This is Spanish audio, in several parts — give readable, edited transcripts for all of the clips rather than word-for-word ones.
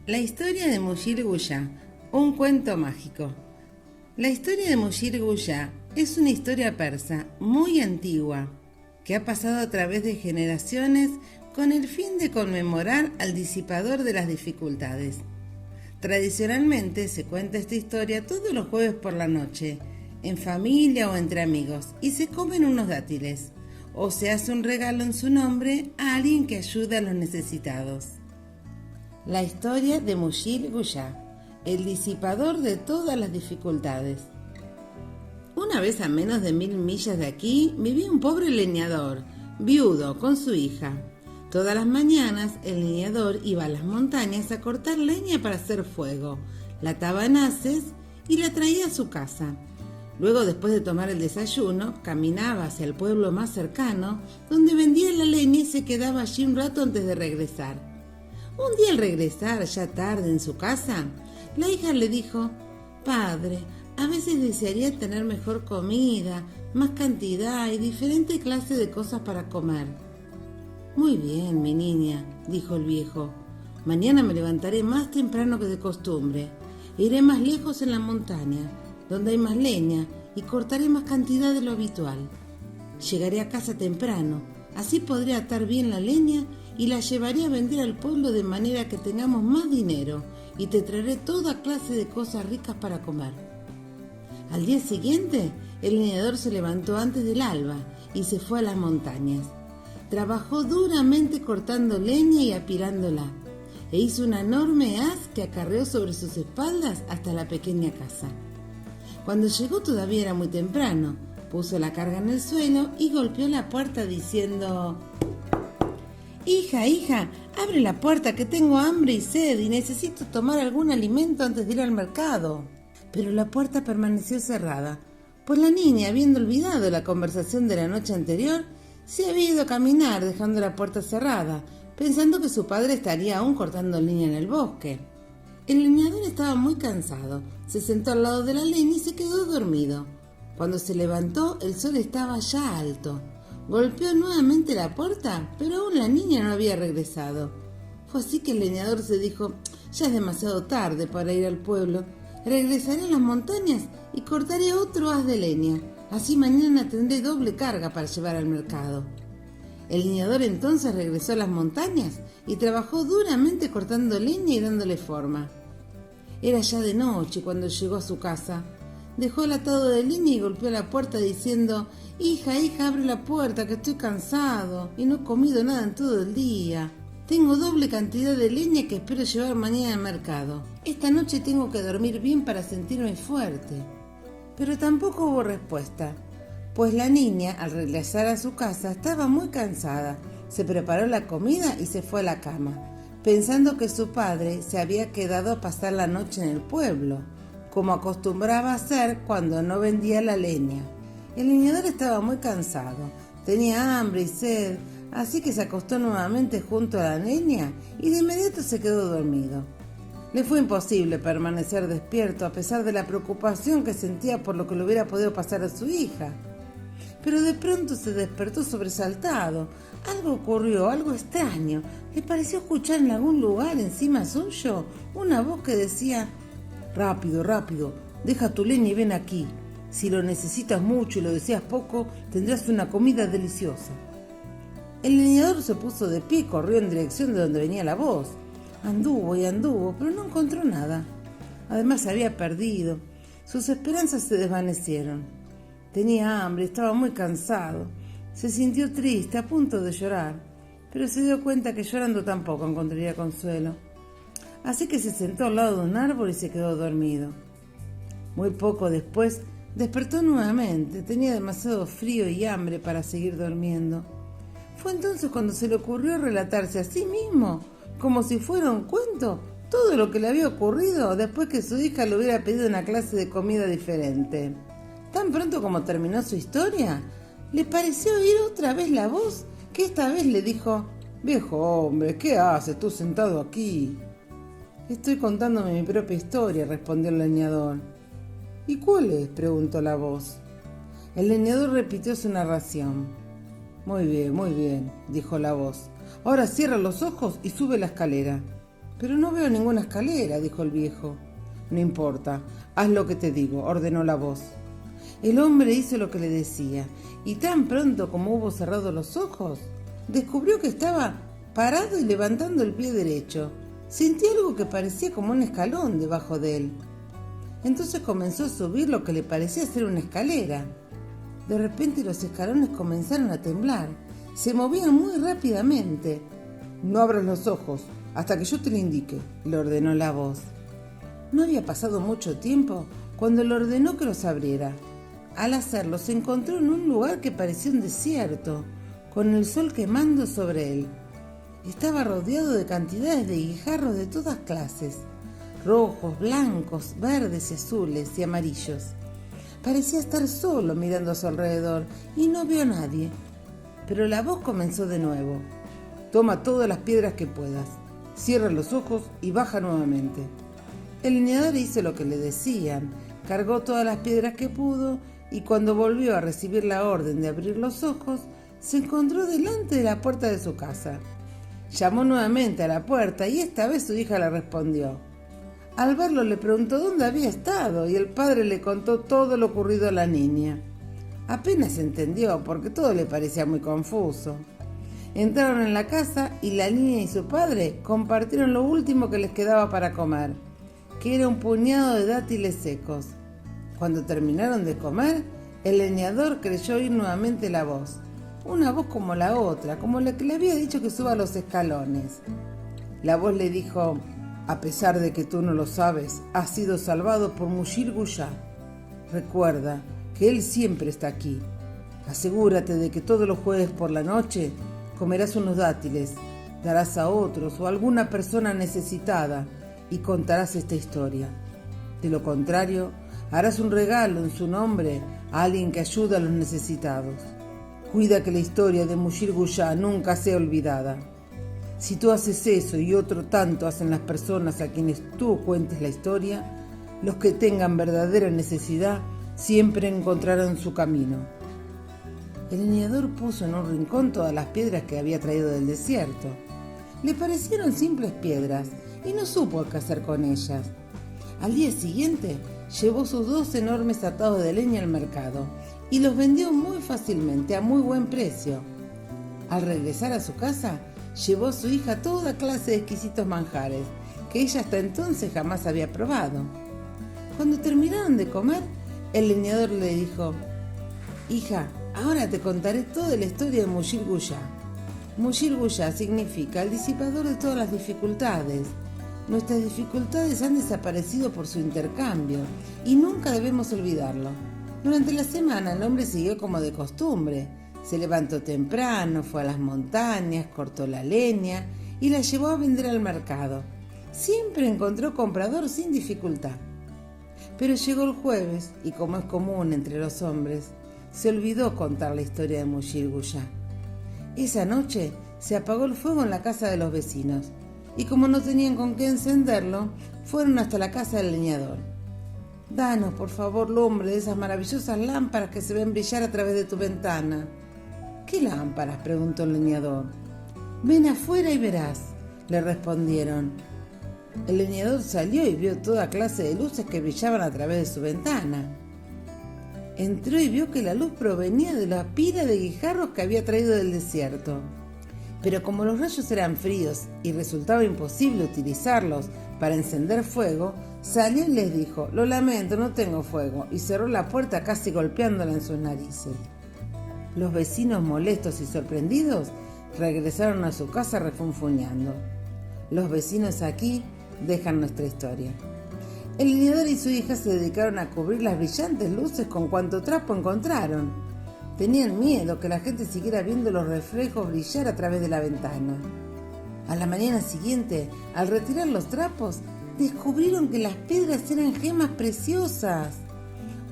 La historia de Mujir Guya, un cuento mágico. La historia de Mujir Guya es una historia persa muy antigua que ha pasado a través de generaciones con el fin de conmemorar al disipador de las dificultades. Tradicionalmente se cuenta esta historia todos los jueves por la noche, en familia o entre amigos, y se comen unos dátiles, o se hace un regalo en su nombre a alguien que ayuda a los necesitados. La historia de Mujir Guya, el disipador de todas las dificultades. Una vez a menos de 1000 millas de aquí vivía un pobre leñador, viudo, con su hija. Todas las mañanas el leñador iba a las montañas a cortar leña para hacer fuego, la ataba en haces y la traía a su casa. Luego, después de tomar el desayuno, caminaba hacia el pueblo más cercano, donde vendía la leña y se quedaba allí un rato antes de regresar. Un día al regresar, ya tarde en su casa, la hija le dijo: «Padre, a veces desearía tener mejor comida, más cantidad y diferente clase de cosas para comer». «Muy bien, mi niña», dijo el viejo. «Mañana me levantaré más temprano que de costumbre. Iré más lejos en la montaña, donde hay más leña, y cortaré más cantidad de lo habitual. Llegaré a casa temprano, así podré atar bien la leña y la llevaré a vender al pueblo de manera que tengamos más dinero, y te traeré toda clase de cosas ricas para comer». Al día siguiente, el leñador se levantó antes del alba y se fue a las montañas. Trabajó duramente cortando leña y apilándola, e hizo una enorme haz que acarreó sobre sus espaldas hasta la pequeña casa. Cuando llegó todavía era muy temprano. Puso la carga en el suelo y golpeó la puerta diciendo: «Hija, hija, abre la puerta que tengo hambre y sed y necesito tomar algún alimento antes de ir al mercado». Pero la puerta permaneció cerrada, pues la niña, habiendo olvidado la conversación de la noche anterior, se había ido a caminar dejando la puerta cerrada, pensando que su padre estaría aún cortando leña en el bosque. El leñador estaba muy cansado, se sentó al lado de la leña y se quedó dormido. Cuando se levantó, el sol estaba ya alto. Golpeó nuevamente la puerta, pero aún la niña no había regresado. Fue así que el leñador se dijo: «Ya es demasiado tarde para ir al pueblo. Regresaré a las montañas y cortaré otro haz de leña. Así mañana tendré doble carga para llevar al mercado». El leñador entonces regresó a las montañas y trabajó duramente cortando leña y dándole forma. Era ya de noche cuando llegó a su casa. Dejó el atado de leña y golpeó la puerta diciendo: «Hija, hija, abre la puerta que estoy cansado y no he comido nada en todo el día. Tengo doble cantidad de leña que espero llevar mañana al mercado. Esta noche tengo que dormir bien para sentirme fuerte». Pero tampoco hubo respuesta, pues la niña, al regresar a su casa, estaba muy cansada. Se preparó la comida y se fue a la cama, pensando que su padre se había quedado a pasar la noche en el pueblo, como acostumbraba a hacer cuando no vendía la leña. El leñador estaba muy cansado, tenía hambre y sed, así que se acostó nuevamente junto a la leña y de inmediato se quedó dormido. Le fue imposible permanecer despierto a pesar de la preocupación que sentía por lo que le hubiera podido pasar a su hija. Pero de pronto se despertó sobresaltado. Algo ocurrió, algo extraño. Le pareció escuchar en algún lugar encima suyo una voz que decía: «Rápido, rápido, deja tu leña y ven aquí. Si lo necesitas mucho y lo deseas poco, tendrás una comida deliciosa». El leñador se puso de pie y corrió en dirección de donde venía la voz. Anduvo y anduvo, pero no encontró nada. Además se había perdido. Sus esperanzas se desvanecieron. Tenía hambre, estaba muy cansado. Se sintió triste, a punto de llorar, pero se dio cuenta que llorando tampoco encontraría consuelo. Así que se sentó al lado de un árbol y se quedó dormido. Muy poco después despertó nuevamente. Tenía demasiado frío y hambre para seguir durmiendo. Fue entonces cuando se le ocurrió relatarse a sí mismo, como si fuera un cuento, todo lo que le había ocurrido después que su hija le hubiera pedido una clase de comida diferente. Tan pronto como terminó su historia, le pareció oír otra vez la voz, que esta vez le dijo: «Viejo hombre, ¿qué haces tú sentado aquí?». «Estoy contándome mi propia historia», respondió el leñador. «¿Y cuál es?», preguntó la voz. El leñador repitió su narración. Muy bien», dijo la voz. «Ahora cierra los ojos y sube la escalera». Pero no veo ninguna escalera, dijo el viejo. No importa, haz lo que te digo, ordenó la voz. El hombre hizo lo que le decía, y tan pronto como hubo cerrado los ojos, descubrió que estaba parado y levantando el pie derecho. Sintió algo que parecía como un escalón debajo de él. Entonces comenzó a subir lo que le parecía ser una escalera. De repente los escalones comenzaron a temblar. Se movían muy rápidamente. No abras los ojos hasta que yo te lo indique, le ordenó la voz. No había pasado mucho tiempo cuando le ordenó que los abriera. Al hacerlo se encontró en un lugar que parecía un desierto, con el sol quemando sobre él. Estaba rodeado de cantidades de guijarros de todas clases, rojos, blancos, verdes y azules y amarillos. Parecía estar solo mirando a su alrededor y no vio a nadie. Pero la voz comenzó de nuevo. Toma todas las piedras que puedas, cierra los ojos y baja nuevamente. El leñador hizo lo que le decían, cargó todas las piedras que pudo y cuando volvió a recibir la orden de abrir los ojos, se encontró delante de la puerta de su casa. Llamó nuevamente a la puerta y esta vez su hija le respondió. Al verlo le preguntó dónde había estado y el padre le contó todo lo ocurrido a la niña. Apenas entendió porque todo le parecía muy confuso. Entraron en la casa y la niña y su padre compartieron lo último que les quedaba para comer, que era un puñado de dátiles secos. Cuando terminaron de comer, el leñador creyó oír nuevamente la voz. Una voz como la otra, como la que le había dicho que suba los escalones. La voz le dijo, a pesar de que tú no lo sabes, has sido salvado por Mushir Guyá. Recuerda que él siempre está aquí. Asegúrate de que todos los jueves por la noche comerás unos dátiles, darás a otros o a alguna persona necesitada y contarás esta historia. De lo contrario, harás un regalo en su nombre a alguien que ayuda a los necesitados. Cuida que la historia de Mushir Guyá nunca sea olvidada. Si tú haces eso y otro tanto hacen las personas a quienes tú cuentes la historia, los que tengan verdadera necesidad siempre encontrarán su camino. El leñador puso en un rincón todas las piedras que había traído del desierto. Le parecieron simples piedras y no supo qué hacer con ellas. Al día siguiente llevó sus 2 enormes atados de leña al mercado y los vendió muy fácilmente a muy buen precio. Al regresar a su casa, llevó a su hija toda clase de exquisitos manjares que ella hasta entonces jamás había probado. Cuando terminaron de comer, el leñador le dijo, hija, ahora te contaré toda la historia de Mushir Guyá. Mushir Guyá significa el disipador de todas las dificultades. Nuestras dificultades han desaparecido por su intercambio y nunca debemos olvidarlo. Durante la semana el hombre siguió como de costumbre. Se levantó temprano, fue a las montañas, cortó la leña y la llevó a vender al mercado. Siempre encontró comprador sin dificultad. Pero llegó el jueves y, como es común entre los hombres, se olvidó contar la historia de Mushir Guyá. Esa noche se apagó el fuego en la casa de los vecinos y como no tenían con qué encenderlo, fueron hasta la casa del leñador. Danos, por favor, lumbre de esas maravillosas lámparas que se ven brillar a través de tu ventana. ¿Qué lámparas?, preguntó el leñador. Ven afuera y verás, le respondieron. El leñador salió y vio toda clase de luces que brillaban a través de su ventana. Entró y vio que la luz provenía de la pila de guijarros que había traído del desierto. Pero como los rayos eran fríos y resultaba imposible utilizarlos para encender fuego, salió y les dijo, lo lamento, no tengo fuego, y cerró la puerta casi golpeándola en sus narices. Los vecinos, molestos y sorprendidos, regresaron a su casa refunfuñando. Los vecinos aquí dejan nuestra historia. El leñador y su hija se dedicaron a cubrir las brillantes luces con cuanto trapo encontraron. Tenían miedo que la gente siguiera viendo los reflejos brillar a través de la ventana. A la mañana siguiente, al retirar los trapos, descubrieron que las piedras eran gemas preciosas.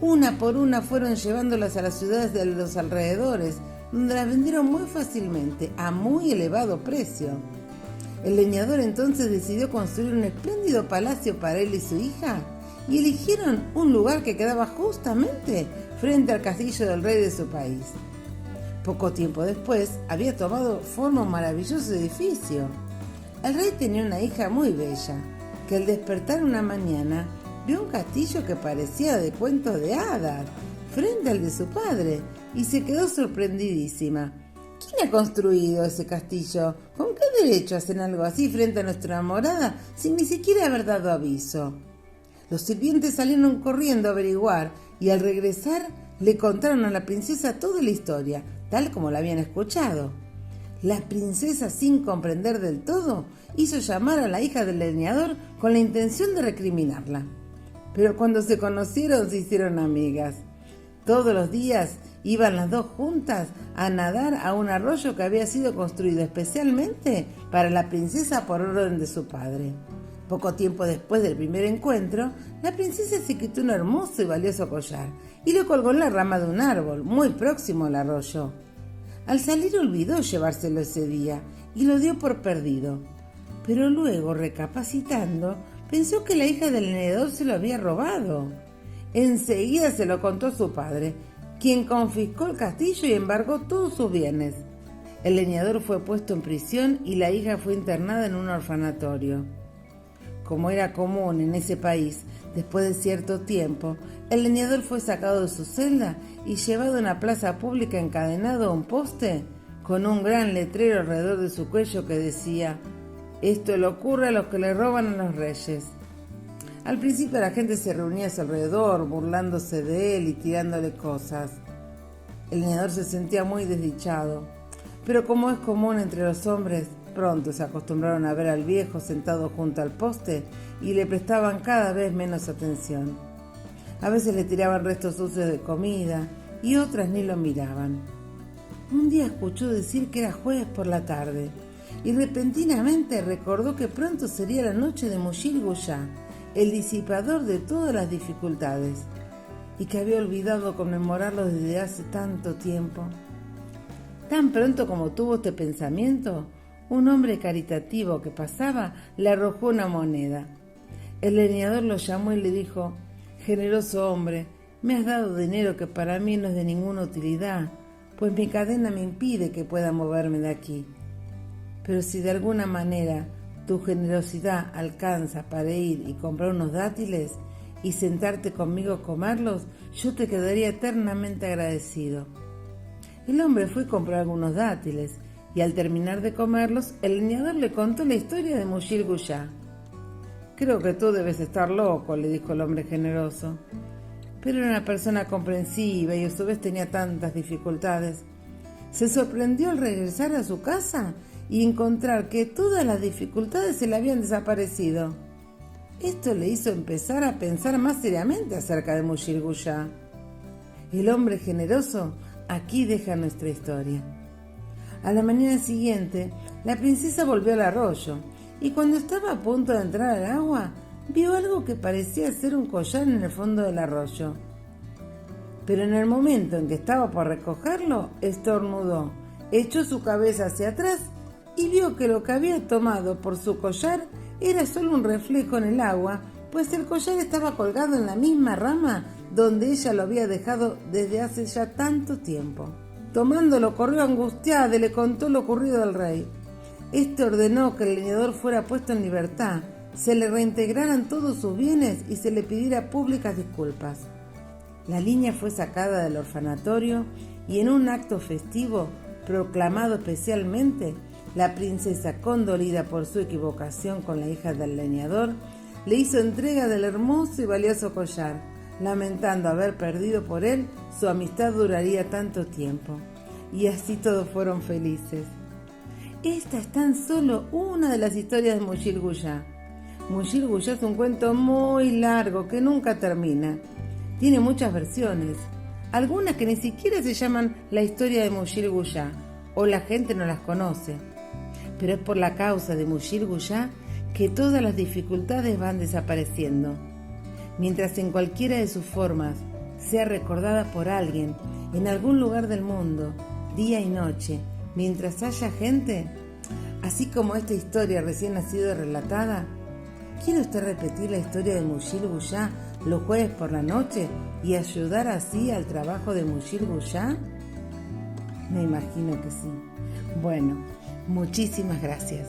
Una por una fueron llevándolas a las ciudades de los alrededores, donde las vendieron muy fácilmente, a muy elevado precio. El leñador entonces decidió construir un espléndido palacio para él y su hija, y eligieron un lugar que quedaba justamente frente al castillo del rey de su país. Poco tiempo después había tomado forma un maravilloso edificio. El rey tenía una hija muy bella, que al despertar una mañana vio un castillo que parecía de cuentos de hadas, frente al de su padre, y se quedó sorprendidísima. ¿Quién ha construido ese castillo? ¿Con qué derecho hacen algo así frente a nuestra morada sin ni siquiera haber dado aviso? Los sirvientes salieron corriendo a averiguar y al regresar le contaron a la princesa toda la historia, tal como la habían escuchado. La princesa, sin comprender del todo, hizo llamar a la hija del leñador con la intención de recriminarla. Pero cuando se conocieron se hicieron amigas. Todos los días iban las dos juntas a nadar a un arroyo que había sido construido especialmente para la princesa por orden de su padre. Poco tiempo después del primer encuentro, la princesa se quitó un hermoso y valioso collar y lo colgó en la rama de un árbol muy próximo al arroyo. Al salir olvidó llevárselo ese día y lo dio por perdido. Pero luego, recapacitando, pensó que la hija del leñador se lo había robado. Enseguida se lo contó a su padre, quien confiscó el castillo y embargó todos sus bienes. El leñador fue puesto en prisión y la hija fue internada en un orfanatorio. Como era común en ese país, después de cierto tiempo, el leñador fue sacado de su celda y llevado a una plaza pública encadenado a un poste con un gran letrero alrededor de su cuello que decía: «Esto le ocurre a los que le roban a los reyes». Al principio la gente se reunía a su alrededor, burlándose de él y tirándole cosas. El leñador se sentía muy desdichado, pero como es común entre los hombres, pronto se acostumbraron a ver al viejo sentado junto al poste y le prestaban cada vez menos atención. A veces le tiraban restos sucios de comida y otras ni lo miraban. Un día escuchó decir que era jueves por la tarde y repentinamente recordó que pronto sería la noche de Mushir Guyá, el disipador de todas las dificultades, y que había olvidado conmemorarlo desde hace tanto tiempo. Tan pronto como tuvo este pensamiento, un hombre caritativo que pasaba le arrojó una moneda. El leñador lo llamó y le dijo: «Generoso hombre, me has dado dinero que para mí no es de ninguna utilidad, pues mi cadena me impide que pueda moverme de aquí. Pero si de alguna manera tu generosidad alcanza para ir y comprar unos dátiles y sentarte conmigo a comerlos, yo te quedaría eternamente agradecido». El hombre fue a comprar algunos dátiles y al terminar de comerlos, el leñador le contó la historia de Mushir Guyá. «Creo que tú debes estar loco», le dijo el hombre generoso. Pero era una persona comprensiva y a su vez tenía tantas dificultades. Se sorprendió al regresar a su casa y encontrar que todas las dificultades se le habían desaparecido. Esto le hizo empezar a pensar más seriamente acerca de Mushir Guyá. El hombre generoso aquí deja nuestra historia. A la mañana siguiente, la princesa volvió al arroyo y cuando estaba a punto de entrar al agua, vio algo que parecía ser un collar en el fondo del arroyo. Pero en el momento en que estaba por recogerlo, estornudó, echó su cabeza hacia atrás y vio que lo que había tomado por su collar era solo un reflejo en el agua, pues el collar estaba colgado en la misma rama donde ella lo había dejado desde hace ya tanto tiempo. Tomándolo, corrió angustiada y le contó lo ocurrido al rey. Este ordenó que el leñador fuera puesto en libertad, se le reintegraran todos sus bienes y se le pidiera públicas disculpas. La niña fue sacada del orfanatorio y en un acto festivo, proclamado especialmente, la princesa, condolida por su equivocación con la hija del leñador, le hizo entrega del hermoso y valioso collar, lamentando haber perdido por él su amistad duraría tanto tiempo. Y así todos fueron felices. Esta es tan solo una de las historias de Mushir Guyá. Mushir Guyá es un cuento muy largo que nunca termina. Tiene muchas versiones, algunas que ni siquiera se llaman la historia de Mushir Guyá, o la gente no las conoce. Pero es por la causa de Mushir Guyá que todas las dificultades van desapareciendo. Mientras en cualquiera de sus formas sea recordada por alguien en algún lugar del mundo, día y noche, mientras haya gente, así como esta historia recién ha sido relatada, ¿quiere usted repetir la historia de Mushir Guyá los jueves por la noche y ayudar así al trabajo de Mushir Guyá? Me imagino que sí. Bueno, muchísimas gracias.